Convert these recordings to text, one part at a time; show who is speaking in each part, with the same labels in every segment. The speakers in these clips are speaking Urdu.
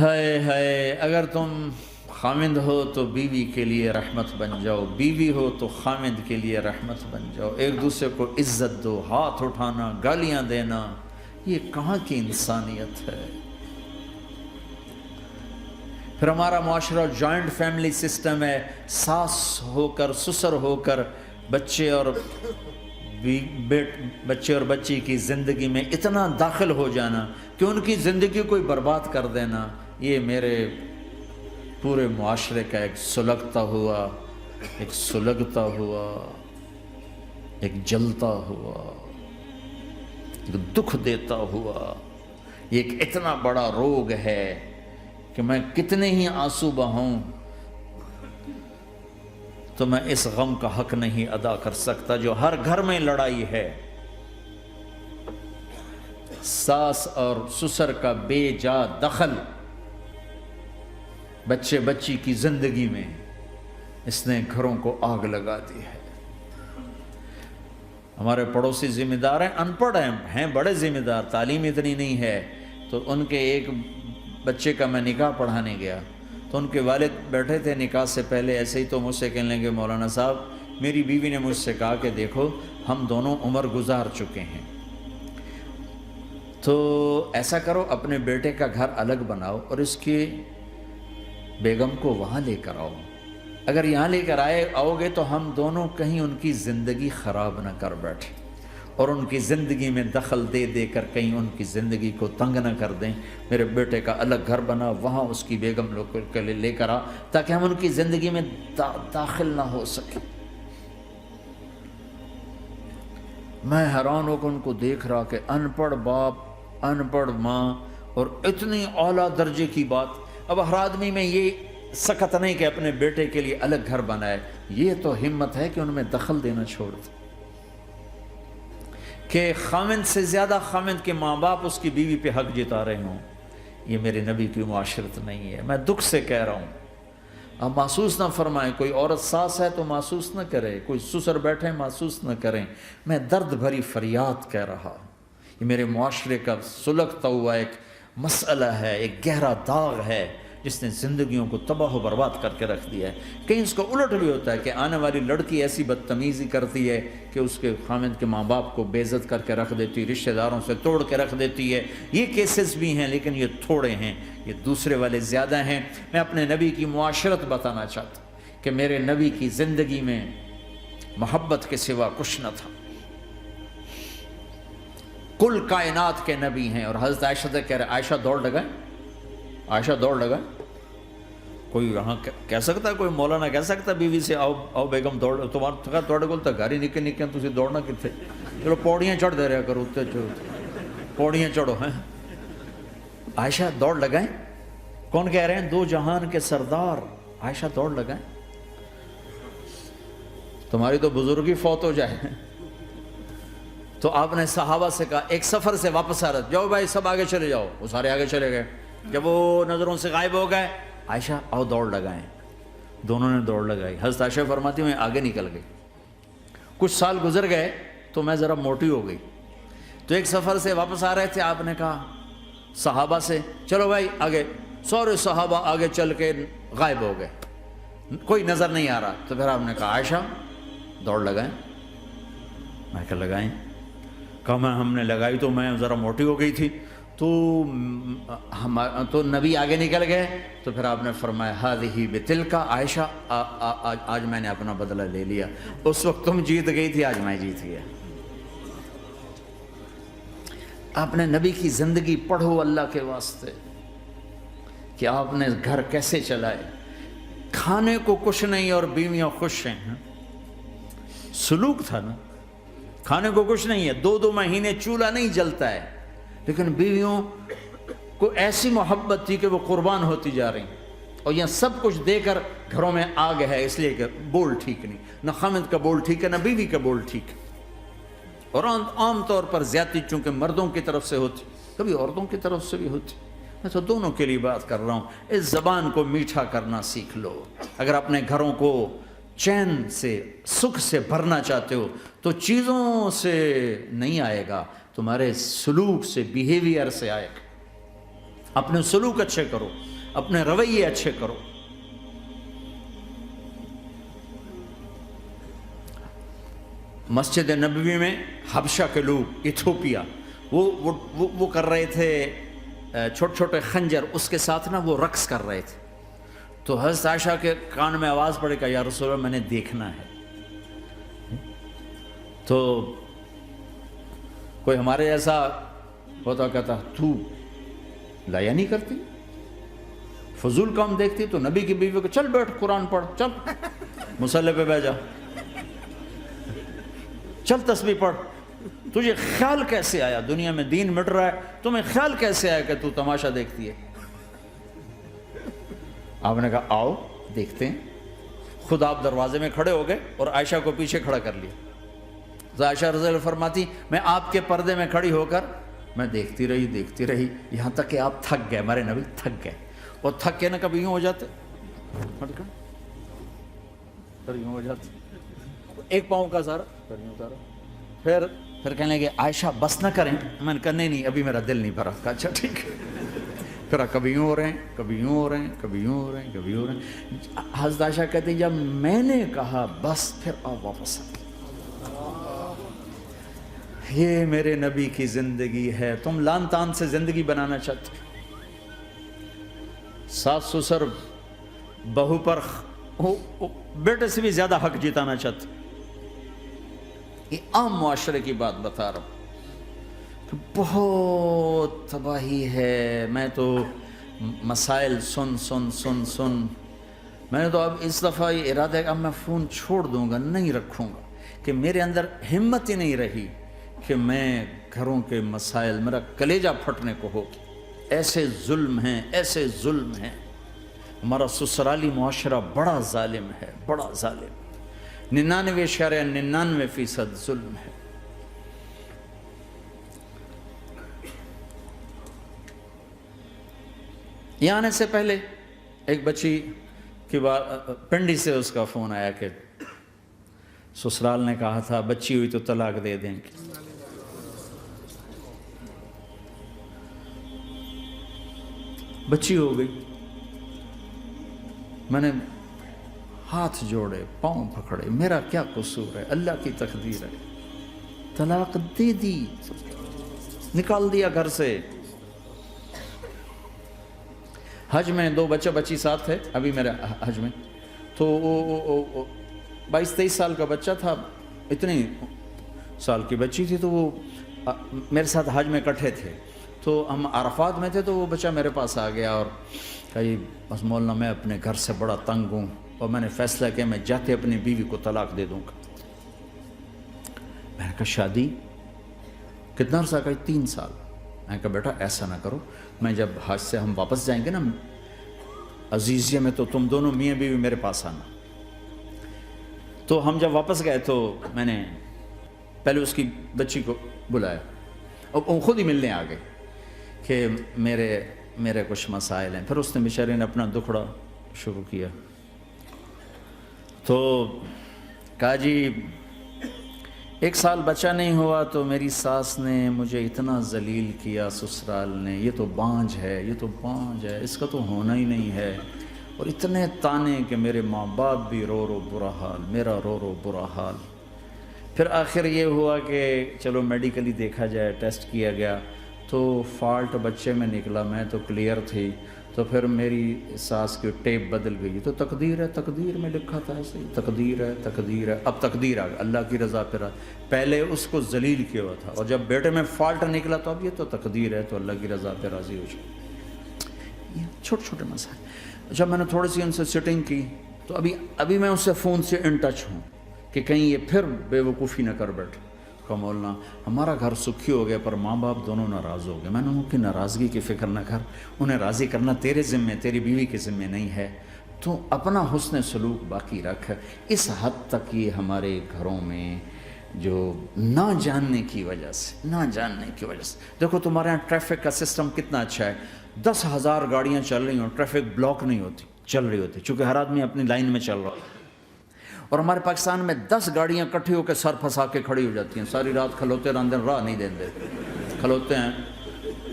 Speaker 1: ہائے ہائے، اگر تم خامند ہو تو بیوی کے لیے رحمت بن جاؤ، بیوی ہو تو خامند کے لیے رحمت بن جاؤ، ایک دوسرے کو عزت دو، ہاتھ اٹھانا، گالیاں دینا، یہ کہاں کی انسانیت ہے؟ پھر ہمارا معاشرہ جوائنٹ فیملی سسٹم ہے، ساس ہو کر سسر ہو کر بچے اور بچی کی زندگی میں اتنا داخل ہو جانا کہ ان کی زندگی کوئی برباد کر دینا، یہ میرے پورے معاشرے کا ایک سلگتا ہوا، ایک جلتا ہوا، ایک دکھ دیتا ہوا، یہ ایک اتنا بڑا روگ ہے کہ میں کتنے ہی آنسو بہاؤں تو میں اس غم کا حق نہیں ادا کر سکتا جو ہر گھر میں لڑائی ہے، ساس اور سسر کا بے جا دخل بچی کی زندگی میں، اس نے گھروں کو آگ لگا دی ہے۔ ہمارے پڑوسی ذمہ دار ہیں، ان پڑھ ہیں بڑے ذمہ دار، تعلیم اتنی نہیں ہے، تو ان کے ایک بچے کا میں نکاح پڑھانے گیا تو ان کے والد بیٹھے تھے نکاح سے پہلے، ایسے ہی تو مجھ سے کہنے لگے مولانا صاحب میری بیوی نے مجھ سے کہا کہ دیکھو ہم دونوں عمر گزار چکے ہیں، تو ایسا کرو اپنے بیٹے کا گھر الگ بناؤ اور اس کی بیگم کو وہاں لے کر آؤ، اگر یہاں لے کر آؤ گے تو ہم دونوں کہیں ان کی زندگی خراب نہ کر بیٹھیں اور ان کی زندگی میں دخل دے دے کر کہیں ان کی زندگی کو تنگ نہ کر دیں، میرے بیٹے کا الگ گھر بنا، وہاں اس کی بیگم لوگ کے لیے لے کر آ تاکہ ہم ان کی زندگی میں داخل نہ ہو سکیں۔ میں حیران ہو کر ان کو دیکھ رہا کہ ان پڑھ باپ، ان پڑھ ماں، اور اتنی اعلیٰ درجے کی بات۔ اب ہر آدمی میں یہ سخت نہیں کہ اپنے بیٹے کے لیے الگ گھر بنائے، یہ تو ہمت ہے کہ ان میں دخل دینا چھوڑ دے، کہ خامند سے زیادہ خامند کے ماں باپ اس کی بیوی پہ حق جتا رہے ہوں، یہ میرے نبی کی معاشرت نہیں ہے۔ میں دکھ سے کہہ رہا ہوں، آپ محسوس نہ فرمائیں، کوئی عورت ساس ہے تو محسوس نہ کرے، کوئی سسر بیٹھے محسوس نہ کریں، میں درد بھری فریاد کہہ رہا، یہ میرے معاشرے کا سلگتا ہوا ایک مسئلہ ہے، ایک گہرا داغ ہے جس نے زندگیوں کو تباہ و برباد کر کے رکھ دیا ہے۔ کہیں اس کو الٹ بھی ہوتا ہے کہ آنے والی لڑکی ایسی بدتمیزی کرتی ہے کہ اس کے خامند کے ماں باپ کو بے عزت کر کے رکھ دیتی، رشتہ داروں سے توڑ کے رکھ دیتی ہے، یہ کیسز بھی ہیں لیکن یہ تھوڑے ہیں، یہ دوسرے والے زیادہ ہیں۔ میں اپنے نبی کی معاشرت بتانا چاہتا ہوں کہ میرے نبی کی زندگی میں محبت کے سوا کچھ نہ تھا، کل کائنات کے نبی ہیں۔ اور حضرت عائشہ سے کہہ رہے عائشہ دوڑ لگائیں، عائشہ دوڑ لگائیں، کوئی یہاں کہہ سکتا ہے، کوئی مولانا کہہ سکتا بیوی سے آؤ بیگم دوڑ، تمہارے کو تو گھر ہی نکل تسی دوڑنا کتنے، چلو پوڑیاں چڑھ دے رہا کرو، پوڑیاں چڑھو ہیں۔ عائشہ دوڑ لگائیں، کون کہہ رہے ہیں؟ دو جہان کے سردار عائشہ دوڑ لگائیں، تمہاری تو بزرگی فوت ہو جائے۔ تو آپ نے صحابہ سے کہا ایک سفر سے واپس آ رہے، جاؤ بھائی سب آگے چلے جاؤ، وہ سارے آگے چلے گئے، جب وہ نظروں سے غائب ہو گئے عائشہ آؤ دوڑ لگائیں، دونوں نے دوڑ لگائی۔ حضرت عائشہ فرماتی میں آگے نکل گئی، کچھ سال گزر گئے تو میں ذرا موٹی ہو گئی، تو ایک سفر سے واپس آ رہے تھے، آپ نے کہا صحابہ سے چلو بھائی آگے، سارے صحابہ آگے چل کے غائب ہو گئے، کوئی نظر نہیں آ رہا، تو پھر آپ نے کہا عائشہ دوڑ لگائیں، میں کہا لگائیں، کہا میں ہم نے لگائی تو میں ذرا موٹی ہو گئی تھی، تو نبی آگے نکل گئے، تو پھر آپ نے فرمایا ہذہ بتلک، عائشہ آج میں نے اپنا بدلہ لے لیا، اس وقت تم جیت گئی تھی، آج میں جیت گیا۔ آپ نے نبی کی زندگی پڑھو اللہ کے واسطے کہ آپ نے گھر کیسے چلائے، کھانے کو کچھ نہیں اور بیویاں خوش ہیں، سلوک تھا نا، کھانے کو کچھ نہیں ہے، 2 مہینے چولہا نہیں جلتا ہے، لیکن بیویوں کو ایسی محبت تھی کہ وہ قربان ہوتی جا رہی، اور یہاں سب کچھ دے کر گھروں میں آگ ہے، اس لیے کہ بول ٹھیک نہیں، نہ خامد کا بول ٹھیک ہے نہ بیوی کا بول ٹھیک ہے، اور عام طور پر زیادتی چونکہ مردوں کی طرف سے ہوتی، کبھی عورتوں کی طرف سے بھی ہوتی، میں تو دونوں کے لیے بات کر رہا ہوں۔ اس زبان کو میٹھا کرنا سیکھ لو، اگر اپنے گھروں کو چین سے سکھ سے بھرنا چاہتے ہو تو چیزوں سے نہیں آئے گا، تمہارے سلوک سے، بیہیویئر سے آئے گا۔ اپنے سلوک اچھے کرو، اپنے رویے اچھے کرو۔ مسجد نبوی میں حبشہ کے لوگ، ایتھوپیا، وہ کر رہے تھے چھوٹے چھوٹے خنجر، اس کے ساتھ نا وہ رقص کر رہے تھے۔ تو حضرت عائشہ کے کان میں آواز پڑے کہ یا رسول اللہ میں نے دیکھنا ہے۔ تو کوئی ہمارے ایسا ہوتا کہتا تو لایا نہیں کرتی، فضول کام دیکھتی، تو نبی کی بیوی کو چل بیٹھ قرآن پڑھ، چل مصلی پہ بیٹھ جا، چل تسبیح پڑھ۔ تجھے خیال کیسے آیا، دنیا میں دین مٹ رہا ہے، تمہیں خیال کیسے آیا کہ تو تماشا دیکھتی ہے؟ آپ نے کہا آؤ دیکھتے ہیں۔ خود آپ دروازے میں کھڑے ہو گئے اور عائشہ کو پیچھے کھڑا کر لیا۔ عائشہ رضی اللہ فرماتی میں آپ کے پردے میں کھڑی ہو کر میں دیکھتی رہی یہاں تک کہ آپ تھک گئے، ہمارے نبی تھک گئے، اور تھک کے نا کبھی یوں ہو جاتے، یوں ہو جاتے، ایک پاؤں کا سارا پھر کہنے لگے عائشہ بس نہ کریں۔ میں نے کہا نہیں ابھی میرا دل نہیں بھرا۔ کہا اچھا ٹھیک ہے۔ پھر کبھی یوں ہو رہے ہیں، کبھی یوں ہو رہے ہیں، کبھی یوں ہو رہے ہیں، کبھی یوں ہو رہے ہیں۔ حضرت عائشہ کہتے ہیں جب میں نے کہا بس، پھر آپ واپس آ گئے۔ یہ میرے نبی کی زندگی ہے۔ تم لان تان سے زندگی بنانا چاہتے، ساس سسر بہو پر بیٹے سے بھی زیادہ حق جتانا چاہتے۔ یہ عام معاشرے کی بات بتا رہا ہوں کہ بہت تباہی ہے۔ میں تو مسائل سن میں نے تو اب اس دفعہ یہ ارادہ ہے کہ اب میں فون چھوڑ دوں گا، نہیں رکھوں گا، کہ میرے اندر ہمت ہی نہیں رہی کہ میں گھروں کے مسائل، میرا کلیجہ پھٹنے کو ہو۔ ایسے ظلم ہیں، ایسے ظلم ہیں۔ ہمارا سسرالی معاشرہ بڑا ظالم ہے، بڑا ظالم، 99.99% ظلم ہے۔ یہاں آنے سے پہلے ایک بچی کی پنڈی سے اس کا فون آیا کہ سسرال نے کہا تھا بچی ہوئی تو طلاق دے دیں گے۔ بچی ہو گئی، میں نے ہاتھ جوڑے، پاؤں پکڑے، میرا کیا قصور ہے، اللہ کی تقدیر ہے۔ طلاق دے دی، نکال دیا گھر سے۔ حج میں 2 بچی ساتھ تھے ابھی میرے حج میں، تو 22-23 سال کا بچہ تھا، اتنی سال کی بچی تھی، تو وہ میرے ساتھ حج میں اکٹھے تھے۔ تو ہم عرفات میں تھے، تو وہ بچہ میرے پاس آ گیا اور کہا بس مولانا میں اپنے گھر سے بڑا تنگ ہوں اور میں نے فیصلہ کیا میں جاتے اپنی بیوی کو طلاق دے دوں گا۔ میں نے کہا شادی کتنا عرصہ؟ کا 3 سال۔ میں نے کہا بیٹا ایسا نہ کرو، میں جب حج سے ہم واپس جائیں گے نا عزیزیہ میں، تو تم دونوں میاں بیوی میرے پاس آنا۔ تو ہم جب واپس گئے تو میں نے پہلے اس کی بچی کو بلایا اور وہ خود ہی ملنے آ گئے کہ میرے کچھ مسائل ہیں۔ پھر اس نے بیچارے نے اپنا دکھڑا شروع کیا، تو کہا جی 1 سال بچہ نہیں ہوا تو میری ساس نے مجھے اتنا ذلیل کیا سسرال نے، یہ تو بانجھ ہے، یہ تو بانجھ ہے، اس کا تو ہونا ہی نہیں ہے، اور اتنے تانے کہ میرے ماں باپ بھی رو برا حال، میرا رو برا حال۔ پھر آخر یہ ہوا کہ چلو میڈیکلی دیکھا جائے، ٹیسٹ کیا گیا تو فالٹ بچے میں نکلا، میں تو کلیئر تھی، تو پھر میری ساس کی ٹیپ بدل گئی۔ تو تقدیر ہے، تقدیر میں لکھا تھا ایسے ہی، تقدیر ہے، اب تقدیر آ گئی، اللہ کی رضا پہ پہلے اس کو ذلیل کیا ہوا تھا، اور جب بیٹے میں فالٹ نکلا تو اب یہ تو تقدیر ہے، تو اللہ کی رضا پہ راضی ہو جائے۔ یہ چھوٹے چھوٹے مسائل۔ جب میں نے تھوڑی سی ان سے سٹنگ کی تو ابھی میں اس سے فون سے ان ٹچ ہوں کہ کہیں یہ پھر بے وقوفی نہ کر بیٹھ۔ کہا مولانا ہمارا گھر سکھی ہو گیا پر ماں باپ دونوں ناراض ہو گئے۔ میں نے ان کی ناراضگی کی فکر نہ کر، انہیں راضی کرنا تیرے ذمے، تیری بیوی کے ذمے نہیں ہے، تو اپنا حسن سلوک باقی رکھ۔ اس حد تک یہ ہمارے گھروں میں جو نہ جاننے کی وجہ سے دیکھو تمہارے یہاں ٹریفک کا سسٹم کتنا اچھا ہے، 10,000 گاڑیاں چل رہی ہوں، ٹریفک بلاک نہیں ہوتی، چل رہی ہوتی، چونکہ ہر آدمی اپنی لائن میں چل رہا ہے۔ اور ہمارے پاکستان میں 10 گاڑیاں کٹھی ہو کے سر پھنسا کے کھڑی ہو جاتی ہیں، ساری رات کھلوتے رہتے ہیں، راہ نہیں دیں، کھلوتے ہیں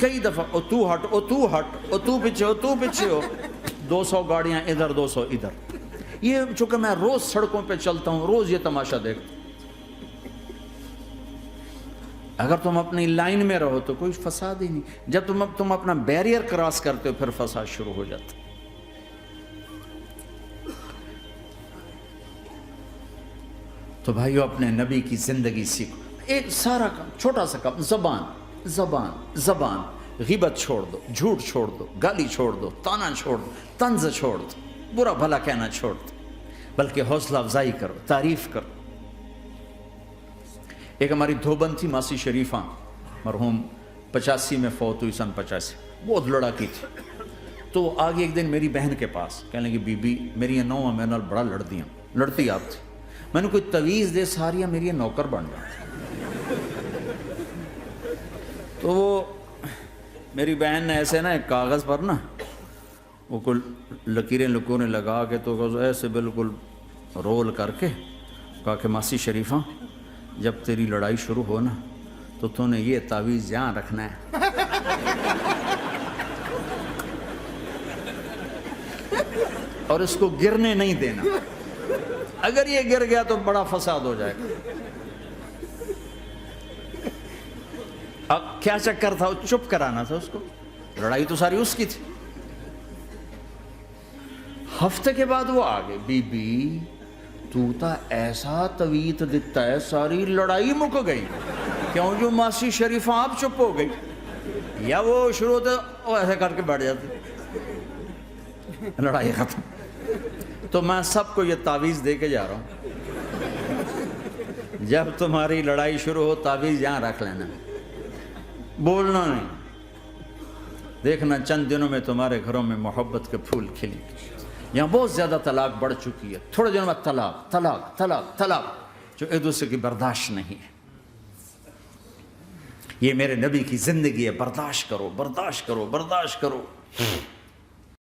Speaker 1: کئی دفعہ او تو ہٹ او تو ہٹ او تو پیچھے ہو 200 گاڑیاں ادھر 200 ادھر. یہ چونکہ میں روز سڑکوں پہ چلتا ہوں, روز یہ تماشا دیکھتا ہوں. اگر تم اپنی لائن میں رہو تو کوئی فساد ہی نہیں. جب تم اپنا بیریئر کراس کرتے ہو پھر فساد شروع ہو جاتا. تو بھائیو اپنے نبی کی زندگی سیکھو. ایک سارا کام, چھوٹا سا کام, زبان. غیبت چھوڑ دو, جھوٹ چھوڑ دو, گالی چھوڑ دو, تانا چھوڑ دو, طنز چھوڑ دو, برا بھلا کہنا چھوڑ دو, بلکہ حوصلہ افزائی کرو, تعریف کرو. ایک ہماری دھوبن تھی ماسی شریفہ, مرحوم 85 میں فوت ہوئی, سن 85, بہت لڑاکی تھی. تو وہ آگے ایک دن میری بہن کے پاس کہنے لگی, بی بی میری یہ نوہ میرے نال بڑا لڑتی آپ تھی, میں نے کوئی تویز دے ساریا میری یہ نوکر بن جائے. تو وہ میری بہن نے ایسے نا ایک کاغذ پر نا وہ کل لکیریں لگا کے تو ایسے بالکل رول کر کے کہا کہ ماسی شریفہ جب تیری لڑائی شروع ہو نا تو تو نے یہ تعویذ یہاں رکھنا ہے اور اس کو گرنے نہیں دینا. اگر یہ گر گیا تو بڑا فساد ہو جائے گا. اب کیا چکر تھا, چپ کرانا تھا اس کو, لڑائی تو ساری اس کی تھی. ہفتے کے بعد وہ آگے, بی بی تو تا ایسا تویت دیتا ہے ساری لڑائی مک گئی. کیوں جو ماسی شریفہ آپ چپ ہو گئی, یا وہ شروع ہوتے وہ ایسے کر کے بیٹھ جاتے, لڑائی ختم. تو میں سب کو یہ تعویذ دے کے جا رہا ہوں, جب تمہاری لڑائی شروع ہو تعویذ یہاں رکھ لینا, بولنا نہیں. دیکھنا چند دنوں میں تمہارے گھروں میں محبت کے پھول کھلیں. یہاں بہت زیادہ طلاق بڑھ چکی ہے, تھوڑے دنوں میں طلاق جو ایک دوسرے کی برداشت نہیں ہے. یہ میرے نبی کی زندگی ہے, برداشت کرو.